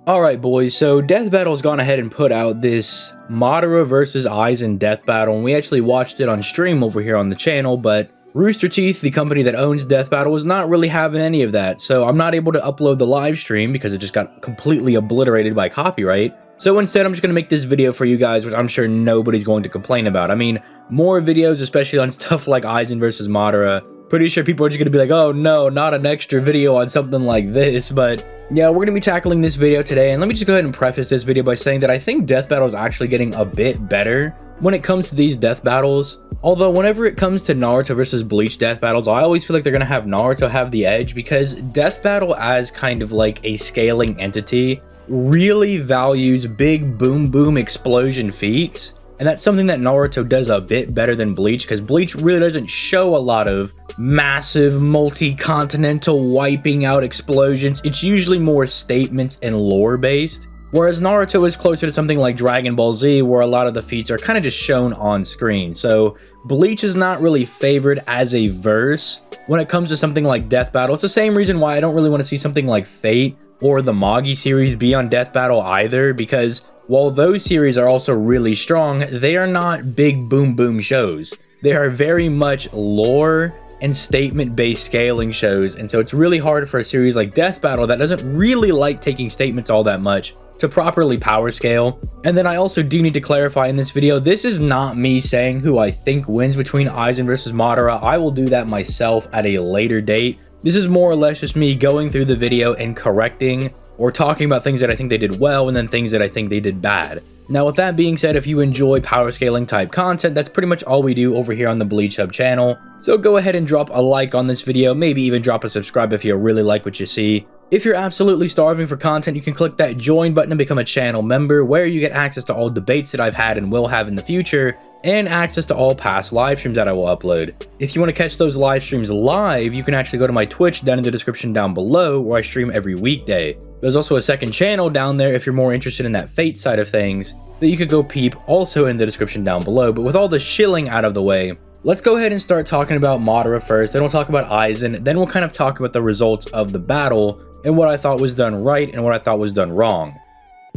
Alright boys, so Death Battle's gone ahead and put out this Madara versus Aizen Death Battle, and we actually watched it on stream over here on the channel, but Rooster Teeth, the company that owns Death Battle, was not really having any of that, so I'm not able to upload the live stream because it just got completely obliterated by copyright. So instead, I'm just going to make this video for you guys, which I'm sure nobody's going to complain about. I mean, more videos, especially on stuff like Aizen versus Madara. Pretty sure people are just going to be like, oh no, not an extra video on something like this, but yeah, we're going to be tackling this video today, and let me just go ahead and preface this video by saying that I think Death Battle is actually getting a bit better when it comes to these death battles. Although whenever it comes to Naruto versus Bleach death battles, I always feel like they're going to have Naruto have the edge, because Death Battle as kind of like a scaling entity really values big boom boom explosion feats. And that's something that Naruto does a bit better than Bleach, because Bleach really doesn't show a lot of massive multi-continental wiping out explosions. It's usually more statements and lore based. Whereas Naruto is closer to something like Dragon Ball Z, where a lot of the feats are kind of just shown on screen. So Bleach is not really favored as a verse when it comes to something like Death Battle. It's the same reason why I don't really want to see something like Fate or the Magi series be on Death Battle either, because while those series are also really strong, they are not big boom boom shows. They are very much lore and statement-based scaling shows, and so it's really hard for a series like Death Battle that doesn't really like taking statements all that much to properly power scale. And then I also do need to clarify in this video, this is not me saying who I think wins between Aizen versus Madara. I will do that myself at a later date. This is more or less just me going through the video and correcting or talking about things that I think they did well and then things that I think they did bad. Now, with that being said, if you enjoy power scaling type content, that's pretty much all we do over here on the Bleach Hub channel. So go ahead and drop a like on this video, maybe even drop a subscribe if you really like what you see. If you're absolutely starving for content, you can click that join button and become a channel member, where you get access to all debates that I've had and will have in the future, and access to all past live streams that I will upload. If you want to catch those live streams live, you can actually go to my Twitch down in the description down below, where I stream every weekday. There's also a second channel down there if you're more interested in that Fate side of things that you could go peep, also in the description down below. But with all the shilling out of the way, let's go ahead and start talking about Madara first, then we'll talk about Aizen, then we'll kind of talk about the results of the battle and what I thought was done right and what I thought was done wrong.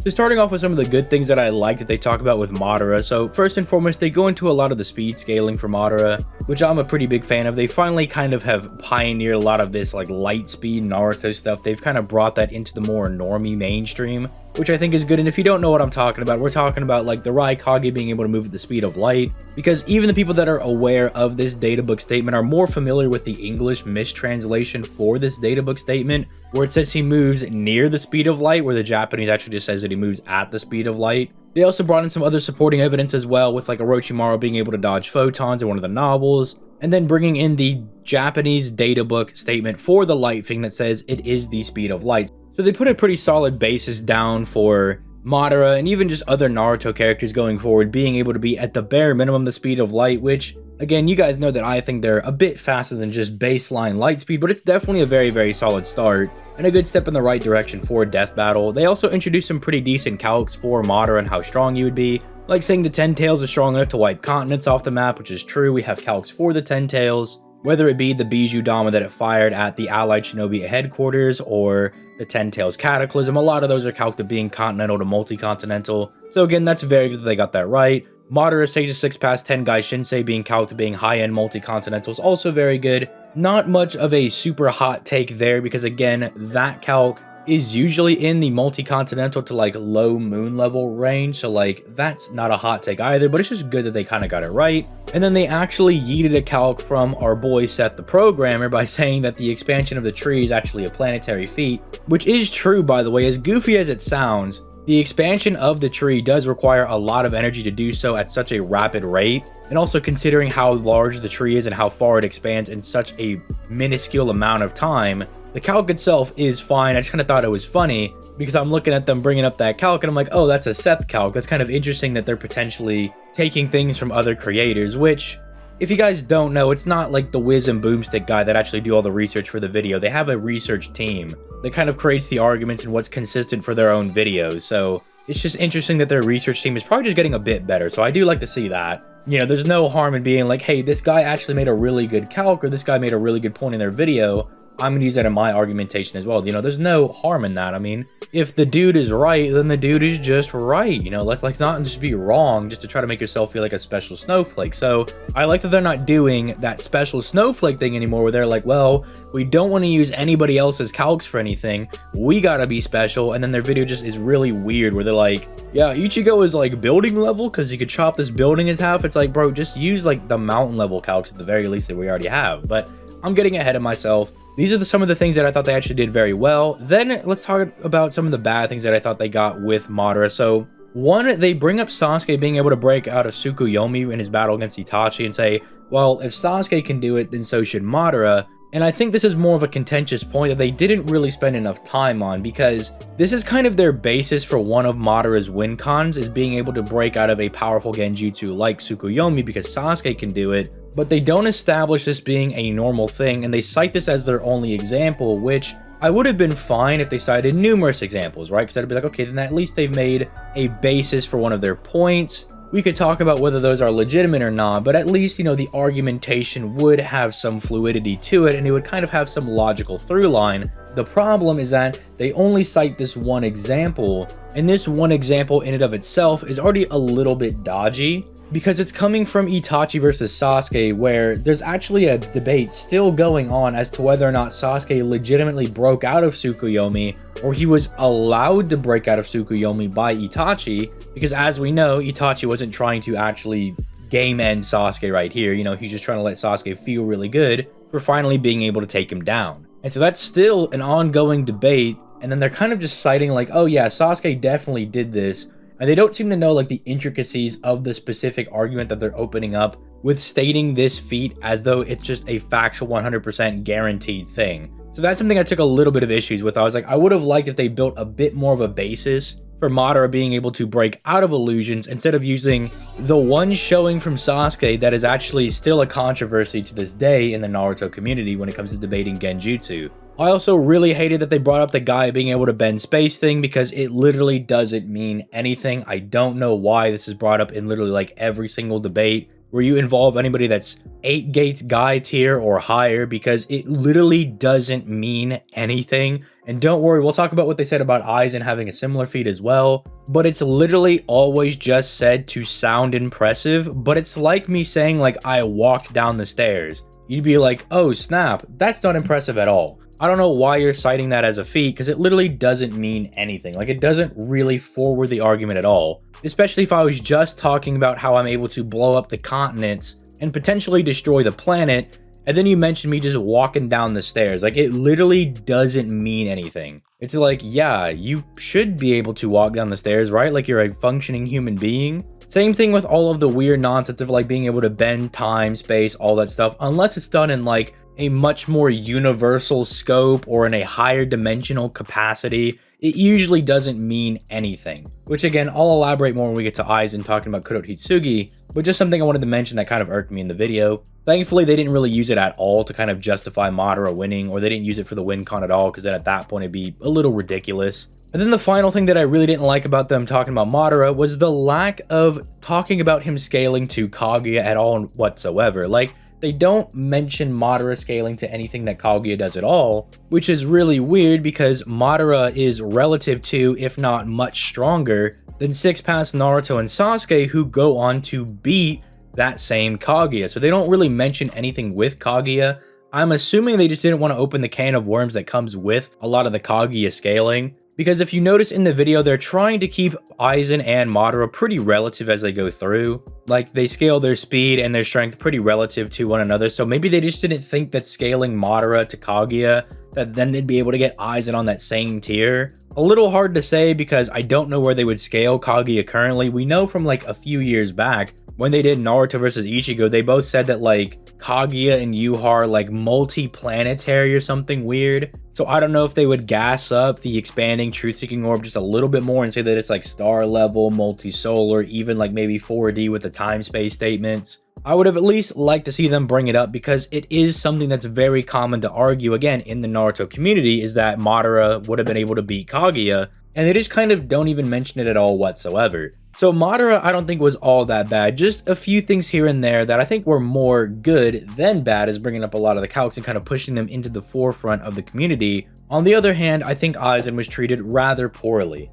So starting off with some of the good things that I like that they talk about with Madara. So first and foremost, they go into a lot of the speed scaling for Madara, which I'm a pretty big fan of. They finally kind of have pioneered a lot of this like light speed Naruto stuff. They've kind of brought that into the more normie mainstream, which I think is good. And if you don't know what I'm talking about, we're talking about like the Raikage being able to move at the speed of light, because even the people that are aware of this databook statement are more familiar with the English mistranslation for this databook statement, where it says he moves near the speed of light, where the Japanese actually just says that he moves at the speed of light. They also brought in some other supporting evidence as well, with like Orochimaru being able to dodge photons in one of the novels, and then bringing in the Japanese databook statement for the light thing that says it is the speed of light. So they put a pretty solid basis down for Madara and even just other Naruto characters going forward being able to be at the bare minimum the speed of light, which again, you guys know that I think they're a bit faster than just baseline light speed, but it's definitely a very, very solid start and a good step in the right direction for Death Battle. They also introduced some pretty decent calcs for Madara and how strong he would be, like saying the 10 tails are strong enough to wipe continents off the map, which is true. We have calcs for the 10 tails, whether it be the Bijou Dama that it fired at the Allied Shinobi headquarters or the 10 tails Cataclysm. A lot of those are calced to being continental to multi-continental. So again, that's very good that they got that right. Madara Sage 6 past 10 Gai Shinsei being calced to being high-end multi-continental is also very good. Not much of a super hot take there, because again, that calc is usually in the multi-continental to like low moon level range, so like that's not a hot take either, but it's just good that they kind of got it right. And then they actually yeeted a calc from our boy Seth the programmer by saying that the expansion of the tree is actually a planetary feat, which is true, by the way. As goofy as it sounds, the expansion of the tree does require a lot of energy to do so at such a rapid rate, and also considering how large the tree is and how far it expands in such a minuscule amount of time, the calc itself is fine. I just kind of thought it was funny because I'm looking at them bringing up that calc and I'm like, oh, that's a Seth calc. That's kind of interesting that they're potentially taking things from other creators, which, if you guys don't know, it's not like the Wiz and Boomstick guy that actually do all the research for the video. They have a research team that kind of creates the arguments and what's consistent for their own videos. So it's just interesting that their research team is probably just getting a bit better. So I do like to see that. You know, there's no harm in being like, hey, this guy actually made a really good calc, or this guy made a really good point in their video. I'm gonna use that in my argumentation as well. You know, there's no harm in that. I mean, if the dude is right, then the dude is just right. You know, let's like not just be wrong just to try to make yourself feel like a special snowflake. So I like that they're not doing that special snowflake thing anymore where they're like, well, we don't want to use anybody else's calcs for anything. We gotta be special. And then their video just is really weird where they're like, yeah, Ichigo is like building level because you could chop this building in half. It's like, bro, just use like the mountain level calcs at the very least that we already have. But I'm getting ahead of myself. These are some of the things that I thought they actually did very well. Then let's talk about some of the bad things that I thought they got with Madara. So one, they bring up Sasuke being able to break out of Tsukuyomi in his battle against Itachi and say, well, if Sasuke can do it, then so should Madara. And I think this is more of a contentious point that they didn't really spend enough time on, because this is kind of their basis for one of Madara's win cons, is being able to break out of a powerful genjutsu like Tsukuyomi because Sasuke can do it, but they don't establish this being a normal thing, and they cite this as their only example, which I would have been fine if they cited numerous examples, right? Because I'd be like, okay, then at least they've made a basis for one of their points. We could talk about whether those are legitimate or not, but at least, you know, the argumentation would have some fluidity to it and it would kind of have some logical through line. The problem is that they only cite this one example, and this one example in and of itself is already a little bit dodgy because it's coming from Itachi versus Sasuke, where there's actually a debate still going on as to whether or not Sasuke legitimately broke out of Tsukuyomi or he was allowed to break out of Tsukuyomi by Itachi, because as we know, Itachi wasn't trying to actually game end Sasuke right here. You know, he's just trying to let Sasuke feel really good for finally being able to take him down. And so that's still an ongoing debate, and then they're kind of just citing like, oh yeah, Sasuke definitely did this, and they don't seem to know like the intricacies of the specific argument that they're opening up with stating this feat as though it's just a factual 100% guaranteed thing. So that's something I took a little bit of issues with. I was like, I would have liked if they built a bit more of a basis for Madara being able to break out of illusions instead of using the one showing from Sasuke that is actually still a controversy to this day in the Naruto community when it comes to debating genjutsu. I also really hated that they brought up the guy being able to bend space thing because it literally doesn't mean anything. I don't know why this is brought up in literally like every single debate where you involve anybody that's 8 gates guy tier or higher, because it literally doesn't mean anything. And don't worry, we'll talk about what they said about Aizen having a similar feat as well, but it's literally always just said to sound impressive. But it's like me saying like I walked down the stairs. You'd be like, oh snap, that's not impressive at all. I don't know why you're citing that as a feat, because it literally doesn't mean anything. Like, it doesn't really forward the argument at all, especially if I was just talking about how I'm able to blow up the continents and potentially destroy the planet, and then you mentioned me just walking down the stairs. Like, it literally doesn't mean anything. It's like, yeah, you should be able to walk down the stairs, right? Like, you're a functioning human being. Same thing with all of the weird nonsense of like being able to bend time, space, all that stuff, unless it's done in like a much more universal scope or in a higher dimensional capacity. It usually doesn't mean anything, which again, I'll elaborate more when we get to Aizen talking about Kuro Hitsugi, but just something I wanted to mention that kind of irked me in the video. Thankfully, they didn't really use it at all to kind of justify Madara winning, or they didn't use it for the win con at all, because then at that point it'd be a little ridiculous. And then the final thing that I really didn't like about them talking about Madara was the lack of talking about him scaling to Kaguya at all whatsoever. Like, they don't mention Madara scaling to anything that Kaguya does at all, which is really weird because Madara is relative to, if not much stronger, than 6 past Naruto and Sasuke, who go on to beat that same Kaguya. So they don't really mention anything with Kaguya. I'm assuming they just didn't want to open the can of worms that comes with a lot of the Kaguya scaling. Because if you notice in the video, they're trying to keep Aizen and Madara pretty relative as they go through. Like, they scale their speed and their strength pretty relative to one another. So maybe they just didn't think that scaling Madara to Kaguya, that then they'd be able to get Aizen on that same tier. A little hard to say because I don't know where they would scale Kaguya currently. We know from like a few years back when they did Naruto versus Ichigo, they both said that like Kaguya and Yuha are like multi-planetary or something weird. So I don't know if they would gas up the expanding truth-seeking orb just a little bit more and say that it's like star level, multi-solar, even like maybe 4D with the time-space statements. I would have at least liked to see them bring it up because it is something that's very common to argue again in the Naruto community, is that Madara would have been able to beat Kaguya. and they just kind of don't even mention it at all whatsoever. So Madara I don't think was all that bad, just a few things here and there that I think were more good than bad, as bringing up a lot of the calcs and kind of pushing them into the forefront of the community. On the other hand, I think Aizen was treated rather poorly.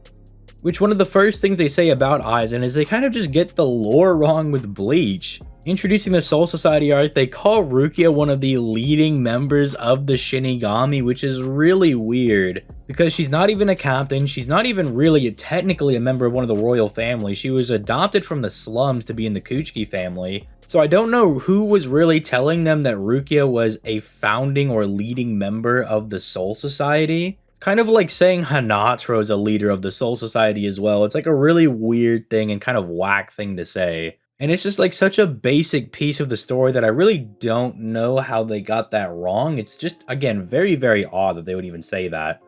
Which one of the first things they say about Aizen is they kind of just get the lore wrong with Bleach. Introducing the Soul Society arc, they call Rukia one of the leading members of the Shinigami, which is really weird because she's not even a captain, she's not even really technically a member of one of the royal families. She was adopted from the slums to be in the Kuchiki family. So I don't know who was really telling them that Rukia was a founding or leading member of the Soul Society. Kind of like saying Hanataro is a leader of the Soul Society as well. It's like a really weird thing and kind of whack thing to say. And it's just like such a basic piece of the story that I really don't know how they got that wrong. It's just, again, very, very odd that they would even say that.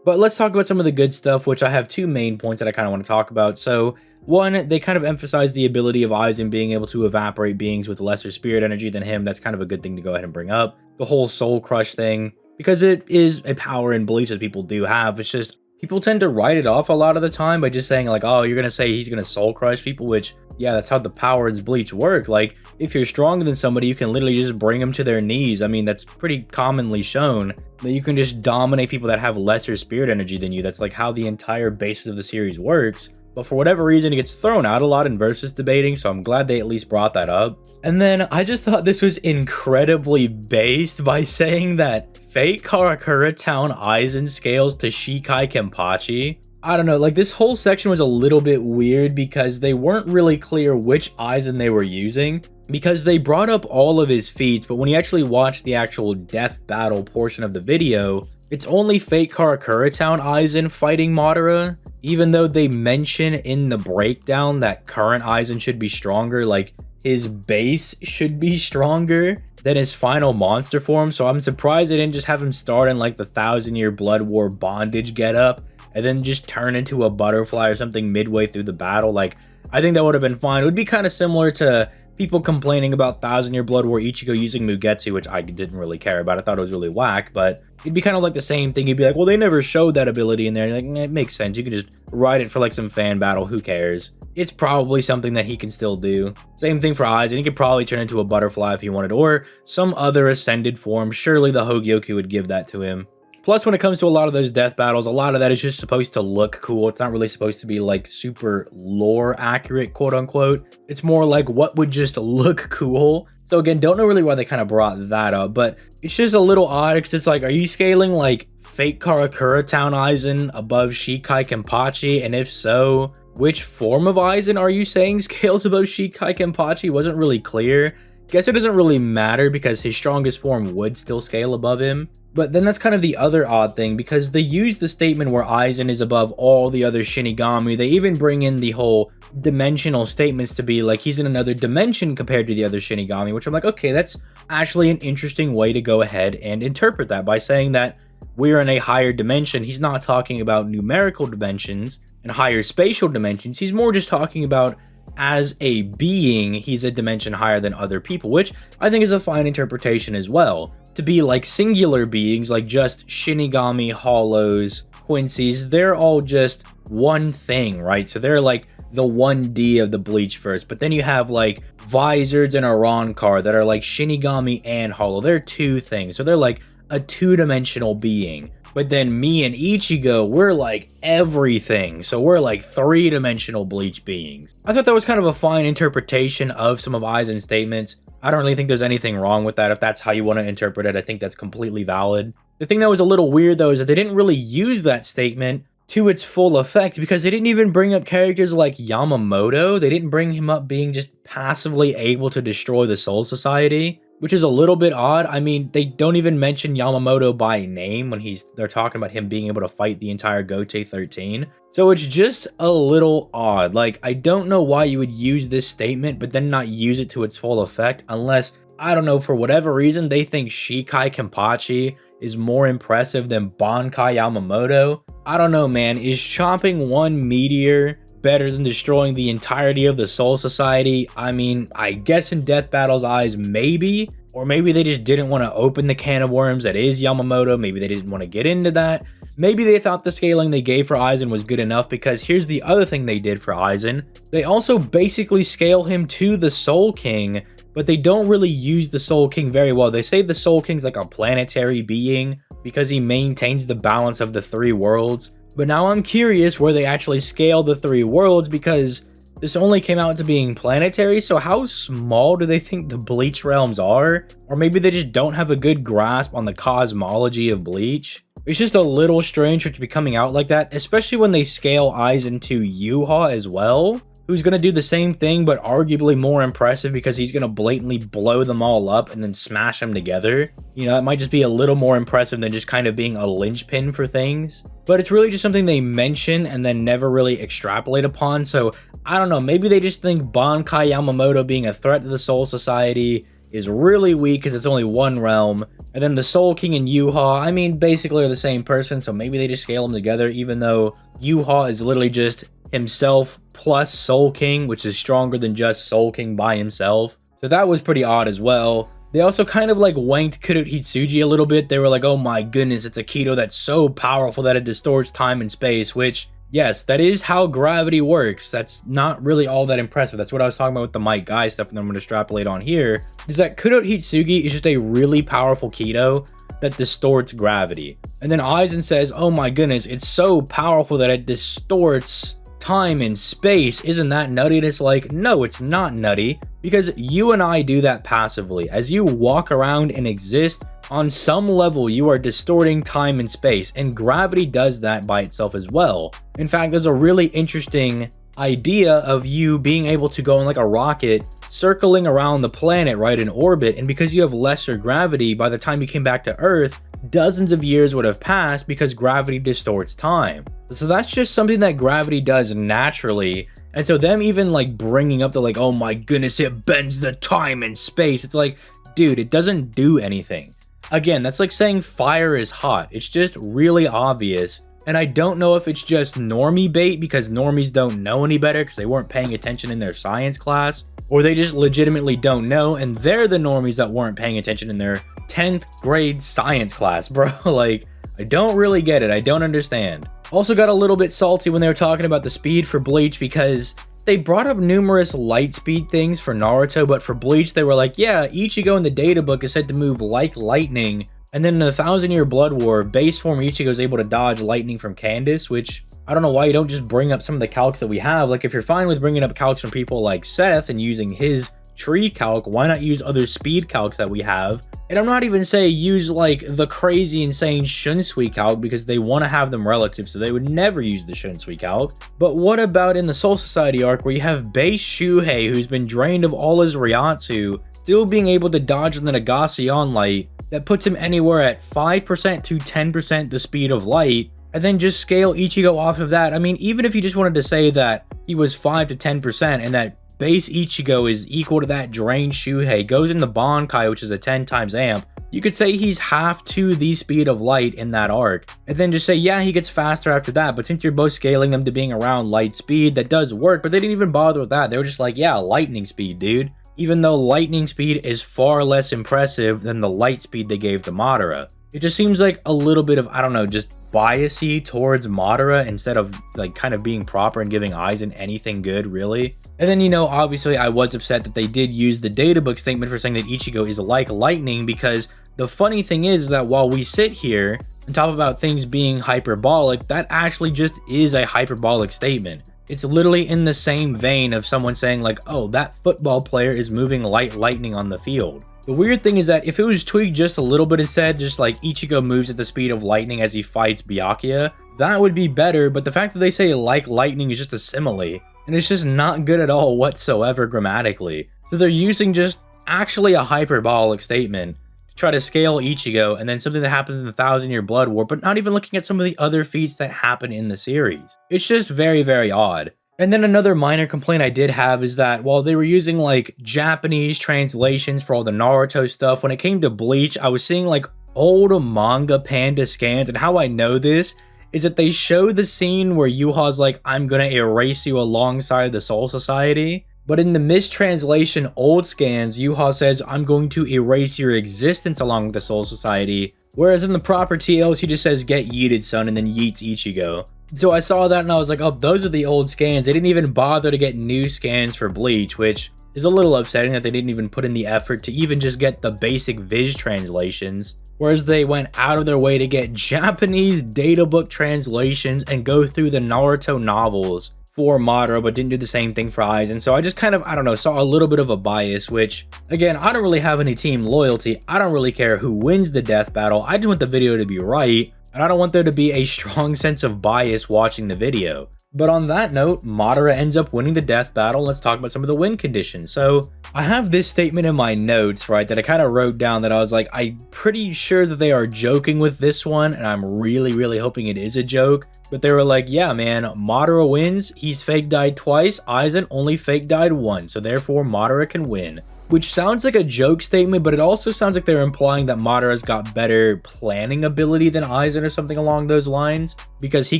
But let's talk about some of the good stuff, which I have two main points that I kind of want to talk about. So, one, they kind of emphasize the ability of Aizen being able to evaporate beings with lesser spirit energy than him. That's kind of a good thing to go ahead and bring up. The whole soul crush thing, because it is a power in Bleach that people do have. It's just, people tend to write it off a lot of the time by just saying like, oh, you're going to say he's going to soul crush people, which, yeah, that's how the power in Bleach work. Like, if you're stronger than somebody, you can literally just bring them to their knees. I mean, that's pretty commonly shown that you can just dominate people that have lesser spirit energy than you. That's like how the entire basis of the series works. But for whatever reason, it gets thrown out a lot in versus debating, so I'm glad they at least brought that up. And then I just thought this was incredibly based by saying that Fate Karakura Town Aizen scales to Shikai Kenpachi. I don't know, like this whole section was a little bit weird because they weren't really clear which Aizen they were using, because they brought up all of his feats, but when you actually watch the actual death battle portion of the video, it's only Fate Karakura Town Aizen fighting Madara, even though they mention in the breakdown that current Aizen should be stronger, like his base should be stronger than his final monster form. So I'm surprised they didn't just have him start in like the 1,000-year Blood War bondage getup and then just turn into a butterfly or something midway through the battle. Like, I think that would have been fine. It would be kind of similar to people complaining about 1,000-year Blood War Ichigo using Mugetsu, which I didn't really care about. I thought it was really whack, but it'd be kind of like the same thing. You'd be like, well, they never showed that ability in there. You're like, it makes sense. You could just write it for like some fan battle. Who cares? It's probably something that he can still do. Same thing for Aizen. He could probably turn into a butterfly if he wanted, or some other ascended form. Surely the Hogyoku would give that to him. Plus, when it comes to a lot of those death battles, a lot of that is just supposed to look cool. It's not really supposed to be like super lore accurate, quote unquote. It's more like what would just look cool. So again, don't know really why they kind of brought that up, but it's just a little odd because it's like, are you scaling like Fate Karakura Town Aizen above Shikai Kenpachi? And if so, which form of Aizen are you saying scales above Shikai Kenpachi? Wasn't really clear. Guess it doesn't really matter because his strongest form would still scale above him. But then that's kind of the other odd thing, because they use the statement where Aizen is above all the other Shinigami. They even bring in the whole dimensional statements to be like he's in another dimension compared to the other Shinigami, which I'm like, okay, that's actually an interesting way to go ahead and interpret that by saying that we're in a higher dimension. He's not talking about numerical dimensions and higher spatial dimensions. He's more just talking about as a being, he's a dimension higher than other people, which I think is a fine interpretation as well. To be like singular beings, like just Shinigami, Hollows, Quincy's, they're all just one thing, right? So they're like the 1D of the Bleach verse. But then you have like Vizards and Arankar that are like Shinigami and Hollow. They're two things. So they're like a two-dimensional being. But then me and Ichigo, we're like everything. So we're like three-dimensional Bleach beings. I thought that was kind of a fine interpretation of some of Aizen's statements. I don't really think there's anything wrong with that. If that's how you want to interpret it, I think that's completely valid. The thing that was a little weird, though, is that they didn't really use that statement to its full effect, because they didn't even bring up characters like Yamamoto. They didn't bring him up being just passively able to destroy the Soul Society, which is a little bit odd. I mean, they don't even mention Yamamoto by name when they're talking about him being able to fight the entire Gote 13. So it's just a little odd. Like, I don't know why you would use this statement, but then not use it to its full effect, unless, I don't know, for whatever reason, they think Shikai Kenpachi is more impressive than Bankai Yamamoto. I don't know, man. Is chopping one meteor better than destroying the entirety of the Soul Society? I mean, I guess in Death Battle's eyes, maybe. Or maybe they just didn't want to open the can of worms that is Yamamoto. Maybe they didn't want to get into that. maybe they thought the scaling they gave for Aizen was good enough, because here's the other thing they did for Aizen. They also basically scale him to the Soul King, but they don't really use the Soul King very well. They say the Soul King's like a planetary being because he maintains the balance of the 3 worlds. But now I'm curious where they actually scale the 3 worlds, because this only came out to being planetary, so how small do they think the Bleach realms are? Or maybe they just don't have a good grasp on the cosmology of Bleach? It's just a little strange for it to be coming out like that, especially when they scale Aizen to Yuha as well, who's going to do the same thing but arguably more impressive, because he's going to blatantly blow them all up and then smash them together. You know, it might just be a little more impressive than just kind of being a linchpin for things. But it's really just something they mention and then never really extrapolate upon, so I don't know, maybe they just think Bankai Yamamoto being a threat to the Soul Society is really weak because it's only one realm, and then the Soul King and Yuha, I mean, basically are the same person, so maybe they just scale them together, even though Yuha is literally just himself plus Soul King, which is stronger than just Soul King by himself. So that was pretty odd as well. They also kind of like wanked Kuro Hitsuji a little bit. They were like, oh my goodness, it's a Kido that's so powerful that it distorts time and space, which, yes, that is how gravity works. That's not really all that impressive. That's what I was talking about with the Might Guy stuff, and I'm going to extrapolate on here, is that Kuro Hitsugi is just a really powerful Kido that distorts gravity. And then Aizen says, oh my goodness, it's so powerful that it distorts time and space. Isn't that nutty? And it's like, no, it's not nutty, because you and I do that passively. As you walk around and exist, on some level you are distorting time and space, and gravity does that by itself as well. In fact, there's a really interesting idea of you being able to go in like a rocket circling around the planet, right, in orbit, and because you have lesser gravity, by the time you came back to Earth, dozens of years would have passed because gravity distorts time. So that's just something that gravity does naturally. And so them even like bringing up the like, oh my goodness, it bends the time and space. It's like, dude, it doesn't do anything. Again, that's like saying fire is hot. It's just really obvious. And I don't know if it's just normie bait because normies don't know any better because they weren't paying attention in their science class, or they just legitimately don't know and they're the normies that weren't paying attention in their 10th grade science class, bro. Like, I don't really get it. I don't understand. Also got a little bit salty when they were talking about the speed for Bleach, because they brought up numerous light speed things for Naruto, but for Bleach they were like, yeah, Ichigo in the data book is said to move like lightning, and then in the 1,000-Year Blood War, base form Ichigo is able to dodge lightning from Candace, which I don't know why you don't just bring up some of the calcs that we have. Like, if you're fine with bringing up calcs from people like Seth and using his tree calc, why not use other speed calcs that we have? And I'm not even saying use like the crazy insane Shunsui calc, because they want to have them relative, so they would never use the Shunsui calc. But what about in the Soul Society arc where you have base Shuhei, who's been drained of all his Ryatsu, still being able to dodge the Nagasion light that puts him anywhere at 5% to 10% the speed of light, and then just scale Ichigo off of that? I mean, even if you just wanted to say that he was 5 to 10% and that base Ichigo is equal to that drained Shuhei, goes into Bankai, which is a 10 times amp, you could say he's half to the speed of light in that arc, and then just say, yeah, he gets faster after that. But since you're both scaling them to being around light speed, that does work. But they didn't even bother with that. They were just like, yeah, lightning speed, dude. Even though lightning speed is far less impressive than the light speed they gave to Madara. It just seems like a little bit of, I don't know, just biasy towards Madara instead of like kind of being proper and giving Aizen anything good, really. And then, you know, obviously I was upset that they did use the data book statement for saying that Ichigo is like lightning, because the funny thing is that while we sit here and talk about things being hyperbolic, that actually just is a hyperbolic statement. It's literally in the same vein of someone saying like, oh, that football player is moving like lightning on the field. The weird thing is that if it was tweaked just a little bit and said just like Ichigo moves at the speed of lightning as he fights Byakuya, that would be better. But the fact that they say like lightning is just a simile, and it's just not good at all whatsoever grammatically. So they're using just actually a hyperbolic statement to try to scale Ichigo, and then something that happens in the 1,000-Year Blood War, but not even looking at some of the other feats that happen in the series. It's just very, very odd. And then another minor complaint I did have is that while they were using like Japanese translations for all the Naruto stuff, when it came to Bleach, I was seeing like old manga panda scans, and how I know this is that they show the scene where Yuha's like, I'm gonna erase you alongside the Soul Society. But in the mistranslation old scans, Yuha says, I'm going to erase your existence along with the Soul Society. Whereas in the proper TLs, he just says, "Get yeeted, son," and then yeets Ichigo. So I saw that and I was like, oh, those are the old scans. They didn't even bother to get new scans for Bleach, which is a little upsetting that they didn't even put in the effort to even just get the basic Viz translations. Whereas they went out of their way to get Japanese databook translations and go through the Naruto novels for Madara, but didn't do the same thing for Aizen. So I just kind of, I don't know, saw a little bit of a bias, which, again, I don't really have any team loyalty. I don't really care who wins the death battle. I just want the video to be right, and I don't want there to be a strong sense of bias watching the video. But on that note, Madara ends up winning the death battle. Let's talk about some of the win conditions. So I have this statement in my notes, right, that I kind of wrote down that I was like, I'm pretty sure that they are joking with this one, and I'm really hoping it is a joke. But they were like, yeah, man, Madara wins. He's fake died twice. Aizen only fake died once, so therefore Madara can win. Which sounds like a joke statement, but it also sounds like they're implying that Madara's got better planning ability than Aizen or something along those lines, because he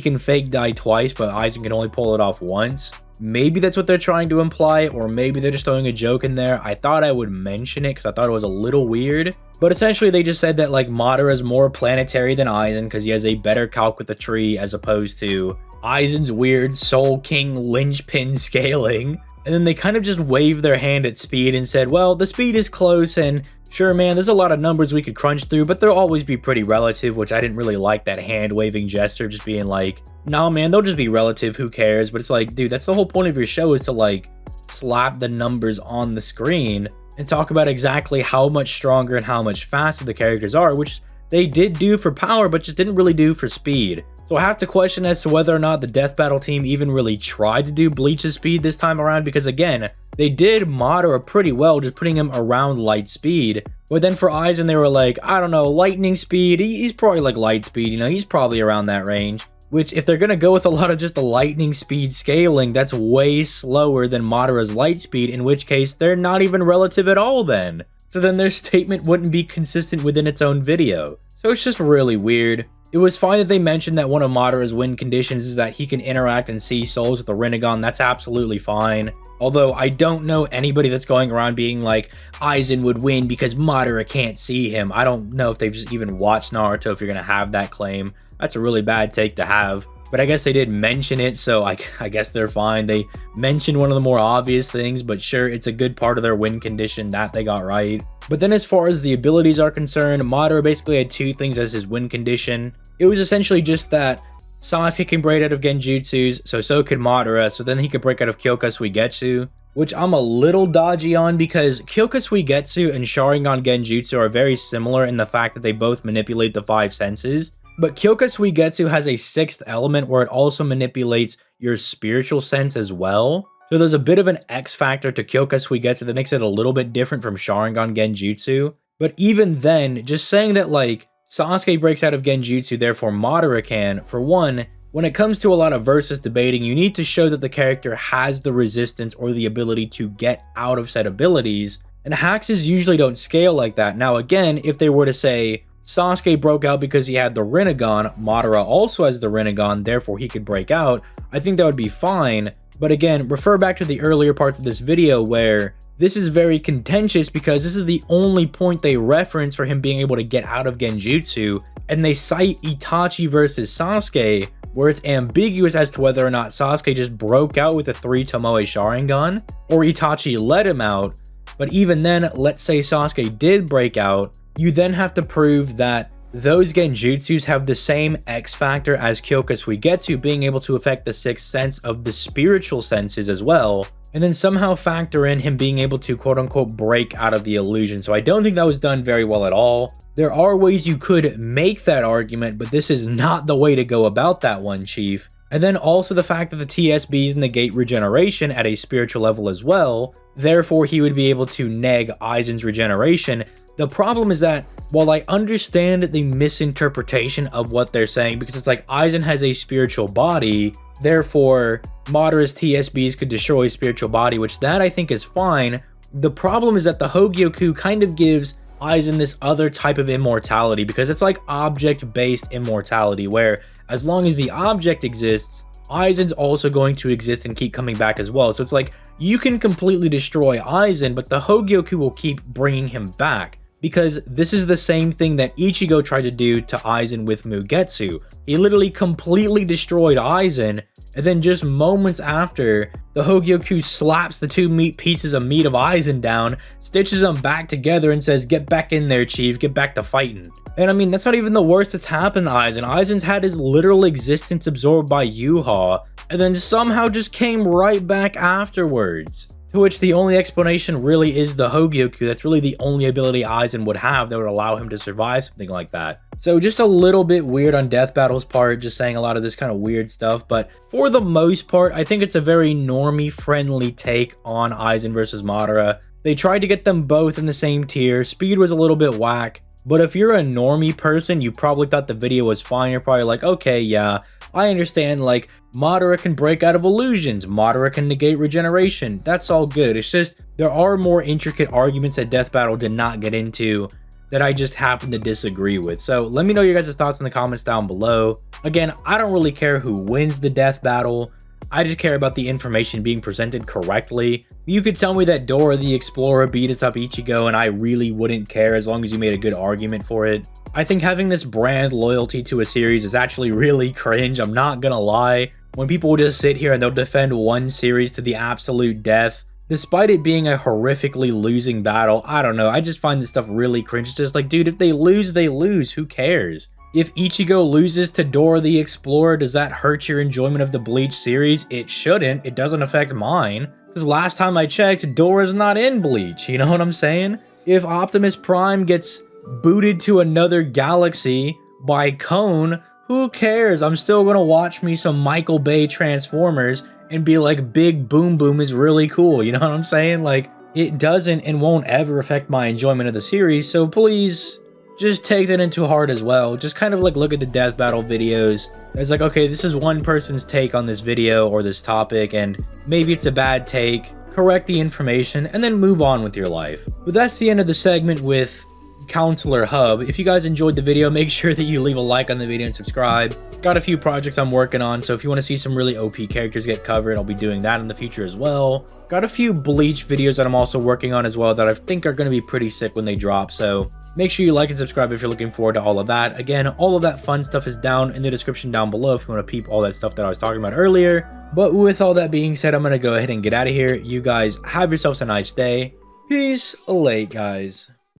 can fake die twice, but Aizen can only pull it off once. Maybe that's what they're trying to imply, or maybe they're just throwing a joke in there. I thought I would mention it because I thought it was a little weird. But essentially they just said that like Madara is more planetary than Aizen because he has a better calc with the tree as opposed to Aizen's weird Soul King linchpin scaling. And then they kind of just waved their hand at speed and said, well, the speed is close and sure, man, there's a lot of numbers we could crunch through, but they'll always be pretty relative, which I didn't really like that hand waving gesture, just being like, nah, man, they'll just be relative, who cares? But it's like, dude, that's the whole point of your show, is to like slap the numbers on the screen and talk about exactly how much stronger and how much faster the characters are, which they did do for power, but just didn't really do for speed. So I have to question as to whether or not the death battle team even really tried to do Bleach's speed this time around, because again, they did Madara pretty well, just putting him around light speed. But then for Aizen, they were like, I don't know, lightning speed, he's probably like light speed, you know, he's probably around that range. Which, if they're gonna go with a lot of just the lightning speed scaling, that's way slower than Madara's light speed, in which case they're not even relative at all then. So then their statement wouldn't be consistent within its own video. So it's just really weird. It was fine that they mentioned that one of Madara's win conditions is that he can interact and see souls with a Rinnegan. That's absolutely fine. Although I don't know anybody that's going around being like, Aizen would win because Madara can't see him. I don't know if they've just even watched Naruto if you're going to have that claim. That's a really bad take to have. But I guess they did mention it, so I guess they're fine. They mentioned one of the more obvious things, but sure, it's a good part of their win condition that they got right. But then as far as the abilities are concerned, Madara basically had two things as his win condition. It was essentially just that Sasuke can break out of Genjutsus, so could Madara, so then he could break out of Kyoka Suigetsu, which I'm a little dodgy on because Kyoka Suigetsu and Sharingan Genjutsu are very similar in the fact that they both manipulate the five senses. But Kyoka Suigetsu has a sixth element where it also manipulates your spiritual sense as well. So there's a bit of an X factor to Kyoka Suigetsu that makes it a little bit different from Sharingan Genjutsu. But even then, just saying that like Sasuke breaks out of Genjutsu, therefore Madara can, for one, when it comes to a lot of versus debating, you need to show that the character has the resistance or the ability to get out of said abilities. And hexes usually don't scale like that. Now again, if they were to say, Sasuke broke out because he had the Rinnegan, Madara also has the Rinnegan, therefore he could break out, I think that would be fine. But again, refer back to the earlier parts of this video where this is very contentious because this is the only point they reference for him being able to get out of Genjutsu, and they cite Itachi versus Sasuke, where it's ambiguous as to whether or not Sasuke just broke out with a 3 Tomoe Sharingan, or Itachi let him out. But even then, let's say Sasuke did break out, you then have to prove that those Genjutsus have the same X factor as Kyoka Suigetsu being able to affect the sixth sense of the spiritual senses as well, and then somehow factor in him being able to quote-unquote break out of the illusion. So I don't think that was done very well at all. There are ways you could make that argument, but this is not the way to go about that one, Chief. And then also the fact that the TSBs negate regeneration at a spiritual level as well, therefore he would be able to neg Aizen's regeneration. The problem is that, while I understand the misinterpretation of what they're saying, because it's like Aizen has a spiritual body, therefore Madara's TSBs could destroy his spiritual body, which that I think is fine. The problem is that the Hogyoku kind of gives Aizen this other type of immortality, because it's like object-based immortality, where as long as the object exists, Aizen's also going to exist and keep coming back as well. So it's like, you can completely destroy Aizen, but the Hogyoku will keep bringing him back. because this is the same thing that Ichigo tried to do to Aizen with Mugetsu. He literally completely destroyed Aizen, and then just moments after, the Hogyoku slaps the two pieces of meat of Aizen down, stitches them back together, and says, "Get back in there, Chief, get back to fighting." And I mean, that's not even the worst that's happened to Aizen. Aizen's had his literal existence absorbed by Yuha, and then somehow just came right back afterwards. To which the only explanation really is the Hogyoku. That's really the only ability Aizen would have that would allow him to survive something like that. So just a little bit weird on Death Battle's part, just saying a lot of this kind of weird stuff. But for the most part, I think it's a very normie-friendly take on Aizen versus Madara. They tried to get them both in the same tier. Speed was a little bit whack. But if you're a normie person, you probably thought the video was fine. You're probably like, okay, yeah, I understand, like, Madara can break out of illusions, Madara can negate regeneration, that's all good. It's just, there are more intricate arguments that Death Battle did not get into that I just happen to disagree with. So let me know your guys' thoughts in the comments down below. Again, I don't really care who wins the Death Battle. I just care about the information being presented correctly. You could tell me that Dora the Explorer beat its up Ichigo and I really wouldn't care as long as you made a good argument for it. I think having this brand loyalty to a series is actually really cringe, I'm not gonna lie. When people will just sit here and they'll defend one series to the absolute death, despite it being a horrifically losing battle, I don't know, I just find this stuff really cringe. It's just like, dude, if they lose, they lose, who cares? If Ichigo loses to Dora the Explorer, does that hurt your enjoyment of the Bleach series? It shouldn't. It doesn't affect mine. Because last time I checked, Dora's not in Bleach. You know what I'm saying? If Optimus Prime gets booted to another galaxy by Cone, who cares? I'm still going to watch me some Michael Bay Transformers and be like, Big Boom Boom is really cool. You know what I'm saying? Like, it doesn't and won't ever affect my enjoyment of the series. So please, just take that into heart as well. Just kind of like look at the Death Battle videos. It's like, okay, this is one person's take on this video or this topic, and maybe it's a bad take. Correct the information, and then move on with your life. But that's the end of the segment with Counselor Hub. If you guys enjoyed the video, make sure that you leave a like on the video and subscribe. Got a few projects I'm working on, so if you want to see some really OP characters get covered, I'll be doing that in the future as well. Got a few Bleach videos that I'm also working on as well that I think are going to be pretty sick when they drop, so make sure you like and subscribe if you're looking forward to all of that. Again, all of that fun stuff is down in the description down below if you want to peep all that stuff that I was talking about earlier. But with all that being said, I'm going to go ahead and get out of here. You guys have yourselves a nice day. Peace, late guys.